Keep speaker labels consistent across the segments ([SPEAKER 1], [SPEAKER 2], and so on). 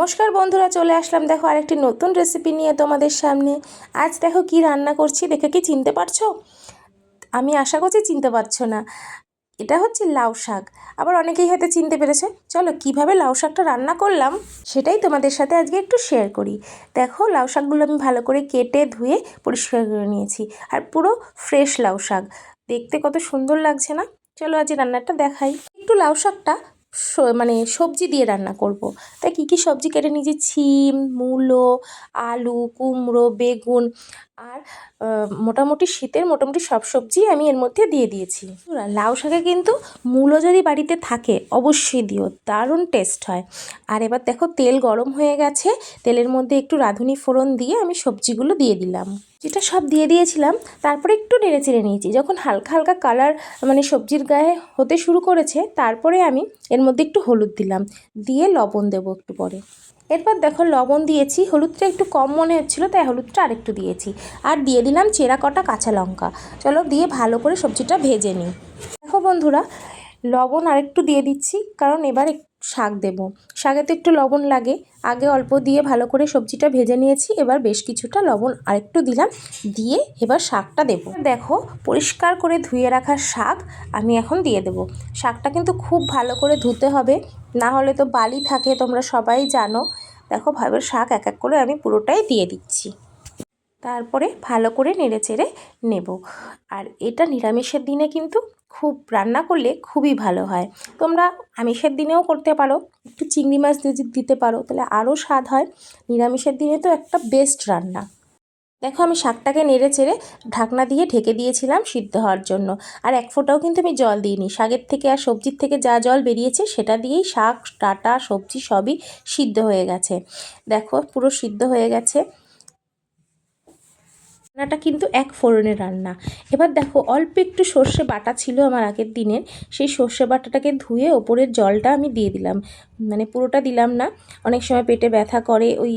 [SPEAKER 1] নমস্কার বন্ধুরা, চলে আসলাম দেখো আরেকটি নতুন রেসিপি নিয়ে তোমাদের সামনে। আজ দেখো কি রান্না করছি, দেখে কি চিনতে পারছো? আমি আশা করছি চিনতে পারছো না। এটা হচ্ছে লাউ শাক। আবার অনেকেই হয়তো চিনতে পেরেছে। চলো কিভাবে লাউ শাকটা রান্না করলাম সেটাই তোমাদের সাথে আজকে একটু শেয়ার করি। দেখো লাউ শাকগুলো আমি ভালো করে কেটে ধুয়ে পরিষ্কার করে নিয়েছি, আর পুরো ফ্রেশ লাউ শাক। দেখতে কত সুন্দর লাগছে না? চলো আজ রান্নাটা দেখাই। একটু লাউ শাকটা মানে সবজি দিয়ে রান্না করব। তাই কী কী সবজি কেটে নিয়েছি: শিম, মূলো, আলু, কুমড়ো, বেগুন আর মোটামুটি শীতের মোটামুটি সব সবজি আমি এর মধ্যে দিয়ে দিয়েছি। লাউ শাকে কিন্তু মূলো যদি বাড়িতে থাকে অবশ্যই দিও, দারুণ টেস্ট হয়। আর এবার দেখো তেল গরম হয়ে গেছে, তেলের মধ্যে একটু রাঁধুনি ফোড়ন দিয়ে আমি সবজিগুলো দিয়ে দিলাম। যেটা সব দিয়ে দিয়েছিলাম, তারপরে একটু নেড়ে চেড়ে নিয়েছি। যখন হালকা হালকা কালার মানে সবজির গায়ে হতে শুরু করেছে, তারপরে আমি এর মধ্যে একটু হলুদ দিলাম, দিয়ে লবণ দেবো একটু পরে। এরপর দেখো লবণ দিয়েছি, হলুদটা একটু কম মনে হচ্ছিলো তাই হলুদটা আরেকটু দিয়েছি। আর দিয়ে দিলাম চেরা কটা কাঁচা লঙ্কা। চলো দিয়ে ভালো করে সবজিটা ভেজে নিই। দেখো বন্ধুরা, লবণ আরেকটু দিয়ে দিচ্ছি, কারণ এবার শাক দেব। শাকে তো একটু লবণ লাগে। আগে অল্প দিয়ে ভালো করে সবজিটা ভেজে নিয়েছি, এবার বেশ কিছুটা লবণ আরেকটু দিলাম, দিয়ে এবার শাকটা দেব। দেখো পরিষ্কার করে ধুয়ে রাখা শাক আমি এখন দিয়ে দেব। শাকটা কিন্তু খুব ভালো করে ধুতে হবে, না হলে তো বালি থাকে, তোমরা সবাই জানো। দেখো ভাবে শাক এক এক করে আমি পুরোটাই দিয়ে দিচ্ছি। তারপরে ভালো করে নেড়ে চেড়ে নেব। আর এটা নিরামিষের দিনে কিন্তু খুব রান্না করলে খুবই ভালো হয়। তোমরা আমিষের দিনেও করতে পারো, একটু চিংড়ি মাছ দিতে পারো, তাহলে আরও স্বাদ হয়। নিরামিষের দিনে তো একটা বেস্ট রান্না। দেখো আমি শাকটাকে নেড়ে চেড়ে ঢাকনা দিয়ে ঢেকে দিয়েছিলাম সিদ্ধ হওয়ার জন্য। আর এক ফোঁটাও কিন্তু আমি জল দিইনি। শাকের থেকে আর সবজির থেকে যা জল বেরিয়েছে সেটা দিয়েই শাক, ডাঁটা, সবজি সবই সিদ্ধ হয়ে গেছে। দেখো পুরো সিদ্ধ হয়ে গেছে। রান্নাটা কিন্তু এক ফোড়নের রান্না। এবার দেখো অল্প একটু সর্ষে বাটা ছিল আমার আগের দিনের, সেই সর্ষে বাটাটাকে ধুয়ে ওপরের জলটা আমি দিয়ে দিলাম। মানে পুরোটা দিলাম না, অনেক সময় পেটে ব্যথা করে ওই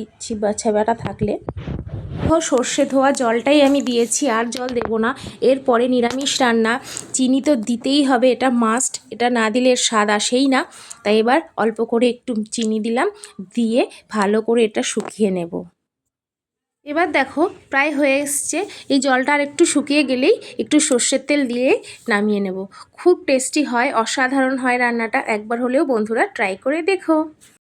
[SPEAKER 1] ছেবাটা থাকলে। সর্ষে ধোয়া জলটাই আমি দিয়েছি, আর জল দেব না। এরপরে নিরামিষ রান্না, চিনি তো দিতেই হবে, এটা মাস্ট। এটা না দিলে স্বাদ আসেই না। তাই এবার অল্প করে একটু চিনি দিলাম, দিয়ে ভালো করে এটা শুকিয়ে নেব। এবার দেখো প্রায় হয়ে এসছে। এই জলটা আর একটু শুকিয়ে গেলেই একটু সর্ষের তেল দিয়ে নামিয়ে নেব। খুব টেস্টি হয়, অসাধারণ হয় রান্নাটা। একবার হলেও বন্ধুরা ট্রাই করে দেখো।